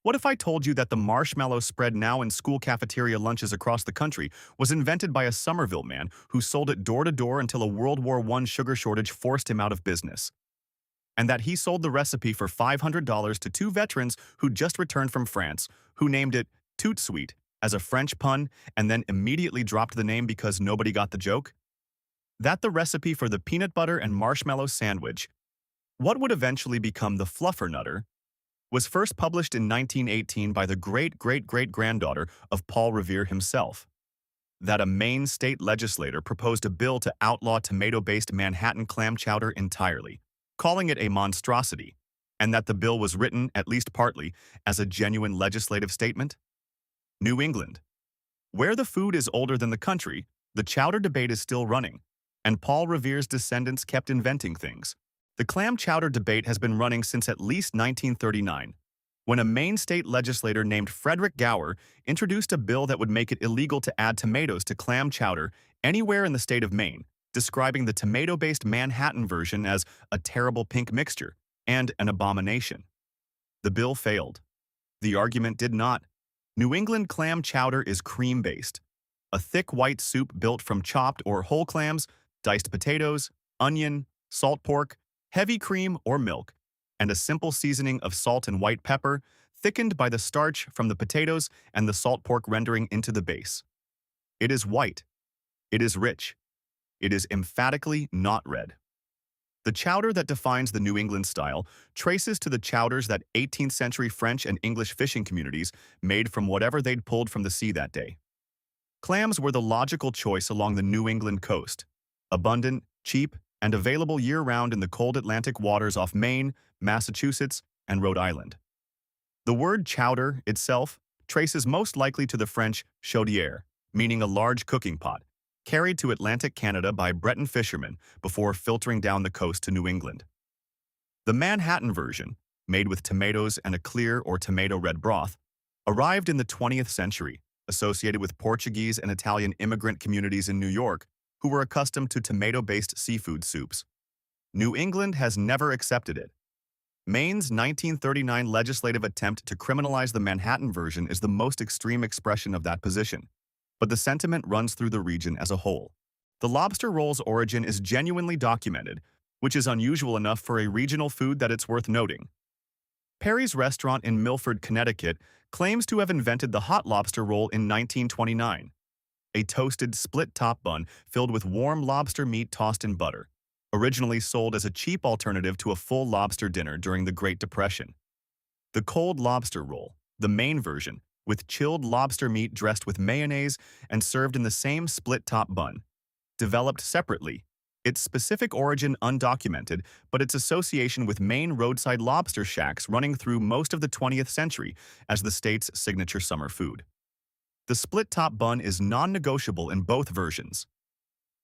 What if I told you that the marshmallow spread now in school cafeteria lunches across the country was invented by a Somerville man who sold it door to door until a World War I sugar shortage forced him out of business? And that he sold the recipe for $500 to two veterans who just returned from France, who named it Toot Sweet as a French pun and then immediately dropped the name because nobody got the joke? That the recipe for the peanut butter and marshmallow sandwich, what would eventually become the Fluffernutter, was first published in 1918 by the great-great-great-granddaughter of Paul Revere himself. That a Maine state legislator proposed a bill to outlaw tomato-based Manhattan clam chowder entirely, calling it a monstrosity, and that the bill was written, at least partly, as a genuine legislative statement? New England. Where the food is older than the country, the chowder debate is still running, and Paul Revere's descendants kept inventing things. The clam chowder debate has been running since at least 1939, when a Maine state legislator named Frederick Gower introduced a bill that would make it illegal to add tomatoes to clam chowder anywhere in the state of Maine, describing the tomato-based Manhattan version as a terrible pink mixture and an abomination. The bill failed. The argument did not. New England clam chowder is cream-based, a thick white soup built from chopped or whole clams, diced potatoes, onion, salt pork, heavy cream or milk, and a simple seasoning of salt and white pepper, thickened by the starch from the potatoes and the salt pork rendering into the base. It is white. It is rich. It is emphatically not red. The chowder that defines the New England style traces to the chowders that 18th century French and English fishing communities made from whatever they'd pulled from the sea that day. Clams were the logical choice along the New England coast, abundant, cheap, and available year-round in the cold Atlantic waters off Maine, Massachusetts, and Rhode Island. The word chowder itself traces most likely to the French chaudière, meaning a large cooking pot, carried to Atlantic Canada by Breton fishermen before filtering down the coast to New England. The Manhattan version, made with tomatoes and a clear or tomato red broth, arrived in the 20th century, associated with Portuguese and Italian immigrant communities in New York who were accustomed to tomato-based seafood soups. New England has never accepted it. Maine's 1939 legislative attempt to criminalize the Manhattan version is the most extreme expression of that position, but the sentiment runs through the region as a whole. The lobster roll's origin is genuinely documented, which is unusual enough for a regional food that it's worth noting. Perry's restaurant in Milford, Connecticut, claims to have invented the hot lobster roll in 1929, a toasted split-top bun filled with warm lobster meat tossed in butter, originally sold as a cheap alternative to a full lobster dinner during the Great Depression. The cold lobster roll, the Maine version, with chilled lobster meat dressed with mayonnaise and served in the same split-top bun, developed separately, its specific origin undocumented, but its association with Maine roadside lobster shacks running through most of the 20th century as the state's signature summer food. The split-top bun is non-negotiable in both versions.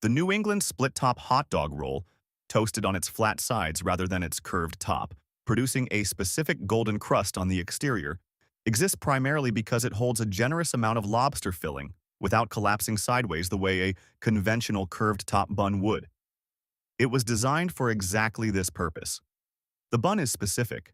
The New England split-top hot dog roll, toasted on its flat sides rather than its curved top, producing a specific golden crust on the exterior, exists primarily because it holds a generous amount of lobster filling without collapsing sideways the way a conventional curved top bun would. It was designed for exactly this purpose. The bun is specific.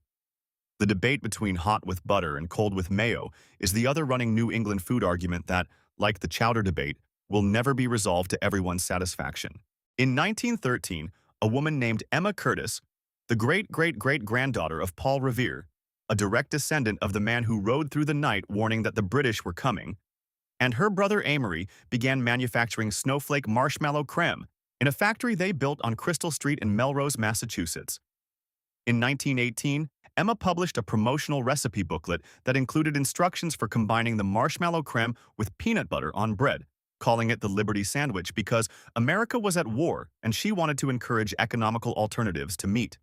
The debate between hot with butter and cold with mayo is the other running New England food argument that, like the chowder debate, will never be resolved to everyone's satisfaction. In 1913, a woman named Emma Curtis, the great-great-great-granddaughter of Paul Revere, a direct descendant of the man who rode through the night warning that the British were coming, and her brother Amory began manufacturing snowflake marshmallow creme in a factory they built on Crystal Street in Melrose, Massachusetts. In 1918, Emma published a promotional recipe booklet that included instructions for combining the marshmallow creme with peanut butter on bread, calling it the Liberty Sandwich because America was at war and she wanted to encourage economical alternatives to meat.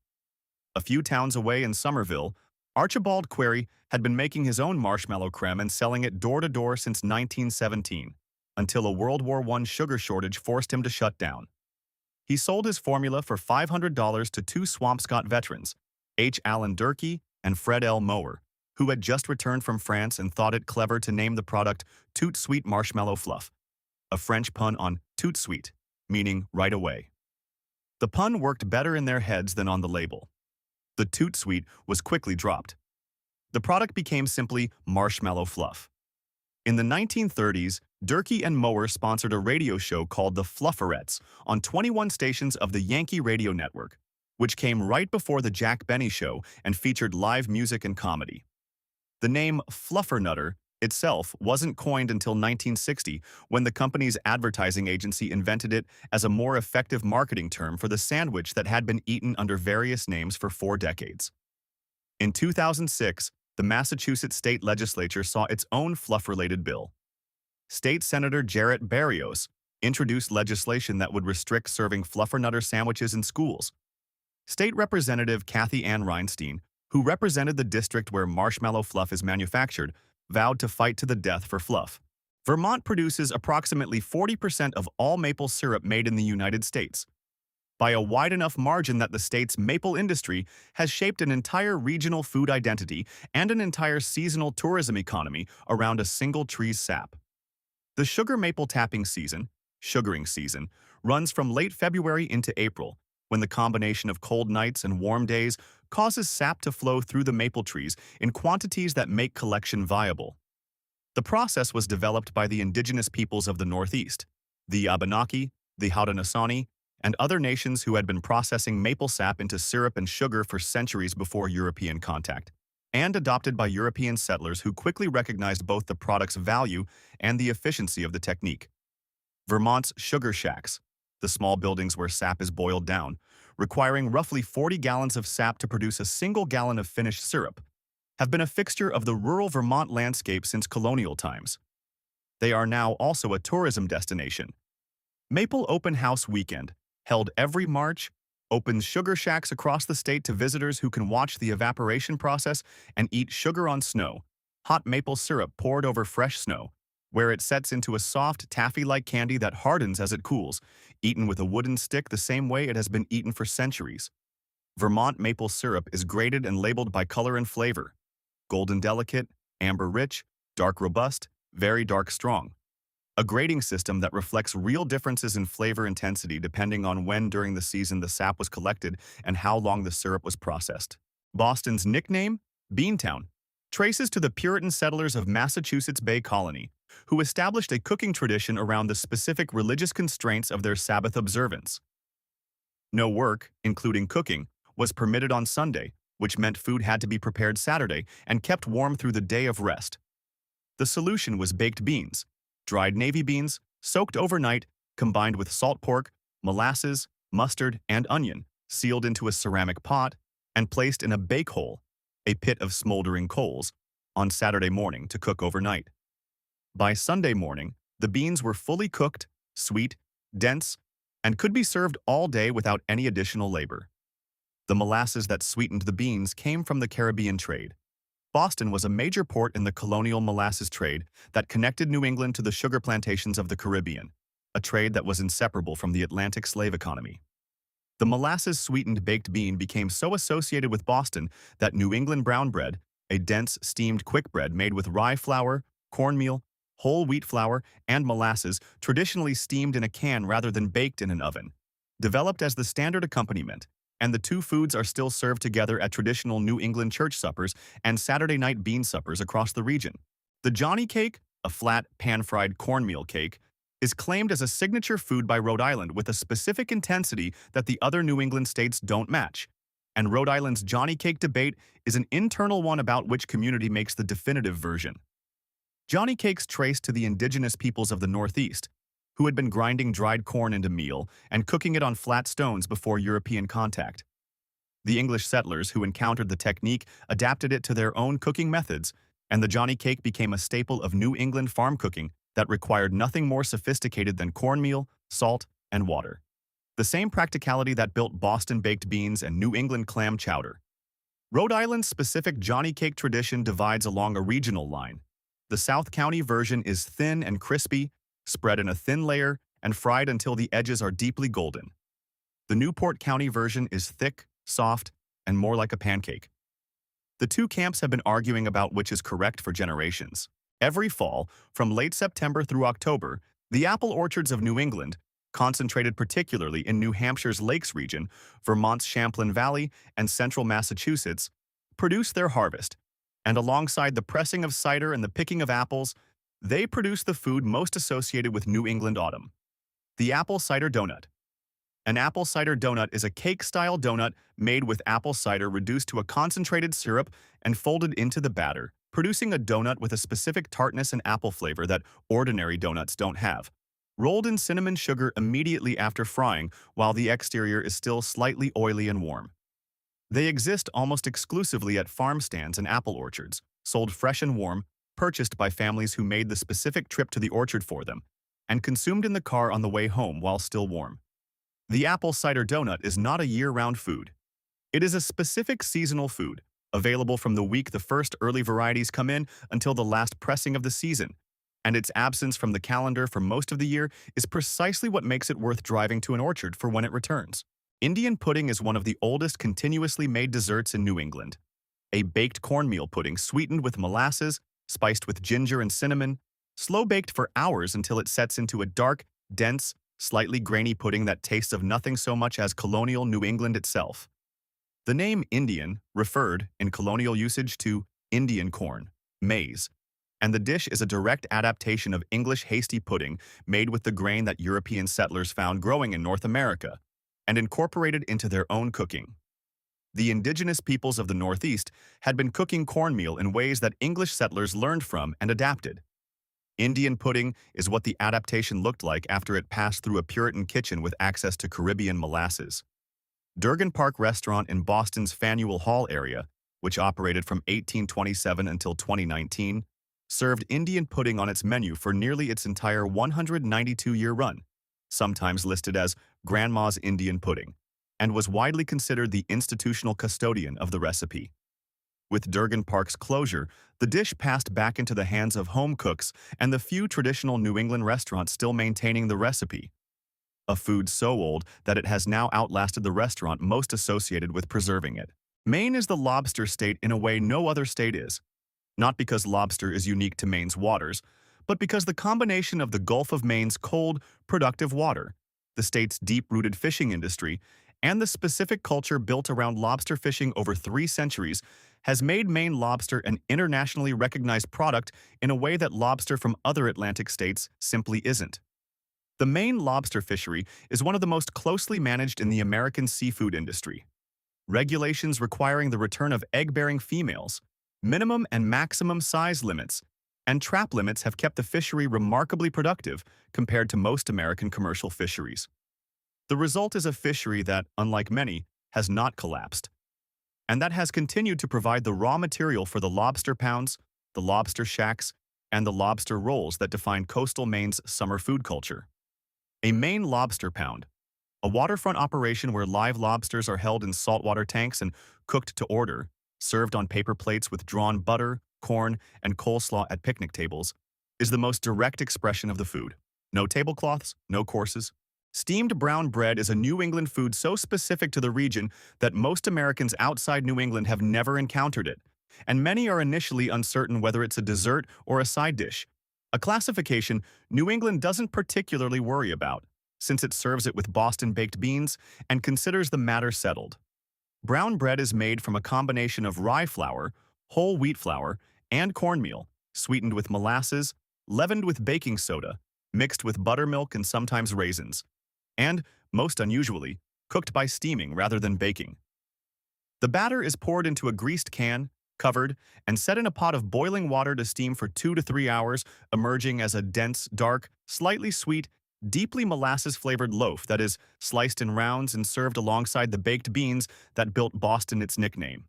A few towns away in Somerville, Archibald Query had been making his own marshmallow creme and selling it door-to-door since 1917, until a World War I sugar shortage forced him to shut down. He sold his formula for $500 to two Swampscott veterans, H. Allen Durkee and Fred L. Mower, who had just returned from France and thought it clever to name the product Toot Sweet Marshmallow Fluff, a French pun on tout suite, meaning right away. The pun worked better in their heads than on the label. The Toot Sweet was quickly dropped. The product became simply marshmallow fluff. In the 1930s, Durkee and Mower sponsored a radio show called The Flufferettes on 21 stations of the Yankee Radio Network, which came right before The Jack Benny Show and featured live music and comedy. The name Fluffernutter itself wasn't coined until 1960 when the company's advertising agency invented it as a more effective marketing term for the sandwich that had been eaten under various names for 4 decades. In 2006, the Massachusetts state legislature saw its own fluff-related bill. State Senator Jarrett Barrios introduced legislation that would restrict serving Fluffernutter sandwiches in schools. State Representative Kathy Ann Reinstein, who represented the district where marshmallow fluff is manufactured, vowed to fight to the death for fluff. Vermont produces approximately 40% of all maple syrup made in the United States, by a wide enough margin that the state's maple industry has shaped an entire regional food identity and an entire seasonal tourism economy around a single tree's sap. The sugar maple tapping season, sugaring season, runs from late February into April, when the combination of cold nights and warm days causes sap to flow through the maple trees in quantities that make collection viable. The process was developed by the indigenous peoples of the Northeast, the Abenaki, the Haudenosaunee, and other nations who had been processing maple sap into syrup and sugar for centuries before European contact, and adopted by European settlers who quickly recognized both the product's value and the efficiency of the technique. Vermont's sugar shacks, the small buildings where sap is boiled down, requiring roughly 40 gallons of sap to produce a single gallon of finished syrup, have been a fixture of the rural Vermont landscape since colonial times. They are now also a tourism destination. Maple Open House Weekend, held every March, opens sugar shacks across the state to visitors who can watch the evaporation process and eat sugar on snow, hot maple syrup poured over fresh snow, where it sets into a soft, taffy-like candy that hardens as it cools, eaten with a wooden stick the same way it has been eaten for centuries. Vermont maple syrup is graded and labeled by color and flavor: golden delicate, amber rich, dark robust, very dark strong. A grading system that reflects real differences in flavor intensity depending on when during the season the sap was collected and how long the syrup was processed. Boston's nickname, Beantown, traces to the Puritan settlers of Massachusetts Bay Colony, who established a cooking tradition around the specific religious constraints of their Sabbath observance. No work, including cooking, was permitted on Sunday, which meant food had to be prepared Saturday and kept warm through the day of rest. The solution was baked beans, dried navy beans, soaked overnight, combined with salt pork, molasses, mustard, and onion, sealed into a ceramic pot, and placed in a bake hole, a pit of smoldering coals, on Saturday morning to cook overnight. By Sunday morning, the beans were fully cooked, sweet, dense, and could be served all day without any additional labor. The molasses that sweetened the beans came from the Caribbean trade. Boston was a major port in the colonial molasses trade that connected New England to the sugar plantations of the Caribbean, a trade that was inseparable from the Atlantic slave economy. The molasses-sweetened baked bean became so associated with Boston that New England brown bread, a dense, steamed quick bread made with rye flour, cornmeal, whole wheat flour, and molasses, traditionally steamed in a can rather than baked in an oven, developed as the standard accompaniment, and the two foods are still served together at traditional New England church suppers and Saturday night bean suppers across the region. The Johnny cake, a flat, pan-fried cornmeal cake, is claimed as a signature food by Rhode Island with a specific intensity that the other New England states don't match. And Rhode Island's Johnny cake debate is an internal one about which community makes the definitive version. Johnny cakes trace to the indigenous peoples of the Northeast, who had been grinding dried corn into meal and cooking it on flat stones before European contact. The English settlers who encountered the technique adapted it to their own cooking methods, and the Johnny cake became a staple of New England farm cooking that required nothing more sophisticated than cornmeal, salt, and water. The same practicality that built Boston baked beans and New England clam chowder. Rhode Island's specific Johnny cake tradition divides along a regional line. The South County version is thin and crispy, spread in a thin layer, and fried until the edges are deeply golden. The Newport County version is thick, soft, and more like a pancake. The two camps have been arguing about which is correct for generations. Every fall, from late September through October, the apple orchards of New England, concentrated particularly in New Hampshire's Lakes region, Vermont's Champlain Valley, and central Massachusetts, produce their harvest, And alongside the pressing of cider and the picking of apples, they produce the food most associated with New England autumn, the apple cider donut. An apple cider donut is a cake-style donut made with apple cider reduced to a concentrated syrup and folded into the batter, producing a donut with a specific tartness and apple flavor that ordinary donuts don't have. Rolled in cinnamon sugar immediately after frying while the exterior is still slightly oily and warm. They exist almost exclusively at farm stands and apple orchards, sold fresh and warm, purchased by families who made the specific trip to the orchard for them, and consumed in the car on the way home while still warm. The apple cider donut is not a year-round food. It is a specific seasonal food, available from the week the first early varieties come in until the last pressing of the season, and its absence from the calendar for most of the year is precisely what makes it worth driving to an orchard for when it returns. Indian pudding is one of the oldest continuously made desserts in New England. A baked cornmeal pudding sweetened with molasses, spiced with ginger and cinnamon, slow-baked for hours until it sets into a dark, dense, slightly grainy pudding that tastes of nothing so much as colonial New England itself. The name Indian referred, in colonial usage, to Indian corn, maize, and the dish is a direct adaptation of English hasty pudding made with the grain that European settlers found growing in North America and incorporated into their own cooking. The indigenous peoples of the Northeast had been cooking cornmeal in ways that English settlers learned from and adapted. Indian pudding is what the adaptation looked like after it passed through a Puritan kitchen with access to Caribbean molasses. Durgan Park Restaurant in Boston's Faneuil Hall area, which operated from 1827 until 2019, served Indian pudding on its menu for nearly its entire 192-year run, sometimes listed as Grandma's Indian Pudding, and was widely considered the institutional custodian of the recipe. With Durgan Park's closure, the dish passed back into the hands of home cooks and the few traditional New England restaurants still maintaining the recipe. A food so old that it has now outlasted the restaurant most associated with preserving it. Maine is the lobster state in a way no other state is. Not because lobster is unique to Maine's waters, but because the combination of the Gulf of Maine's cold, productive water, the state's deep-rooted fishing industry, and the specific culture built around lobster fishing over 3 centuries has made Maine lobster an internationally recognized product in a way that lobster from other Atlantic states simply isn't. The Maine lobster fishery is one of the most closely managed in the American seafood industry. Regulations requiring the return of egg-bearing females, minimum and maximum size limits, and trap limits have kept the fishery remarkably productive compared to most American commercial fisheries. The result is a fishery that, unlike many, has not collapsed, and that has continued to provide the raw material for the lobster pounds, the lobster shacks, and the lobster rolls that define coastal Maine's summer food culture. A Maine lobster pound, a waterfront operation where live lobsters are held in saltwater tanks and cooked to order, served on paper plates with drawn butter, corn, and coleslaw at picnic tables, is the most direct expression of the food. No tablecloths, no courses. Steamed brown bread is a New England food so specific to the region that most Americans outside New England have never encountered it, and many are initially uncertain whether it's a dessert or a side dish, a classification New England doesn't particularly worry about, since it serves it with Boston baked beans and considers the matter settled. Brown bread is made from a combination of rye flour, whole wheat flour, and cornmeal, sweetened with molasses, leavened with baking soda, mixed with buttermilk and sometimes raisins, and, most unusually, cooked by steaming rather than baking. The batter is poured into a greased can, covered, and set in a pot of boiling water to steam for 2 to 3 hours, emerging as a dense, dark, slightly sweet, deeply molasses-flavored loaf that is sliced in rounds and served alongside the baked beans that built Boston its nickname.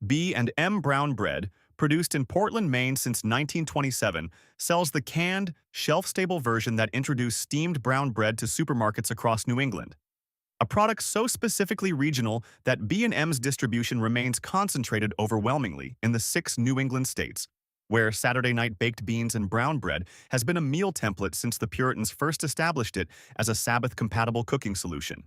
B&M Brown Bread, produced in Portland, Maine since 1927, sells the canned, shelf-stable version that introduced steamed brown bread to supermarkets across New England. A product so specifically regional that B&M's distribution remains concentrated overwhelmingly in the 6 New England states, where Saturday night baked beans and brown bread has been a meal template since the Puritans first established it as a Sabbath-compatible cooking solution.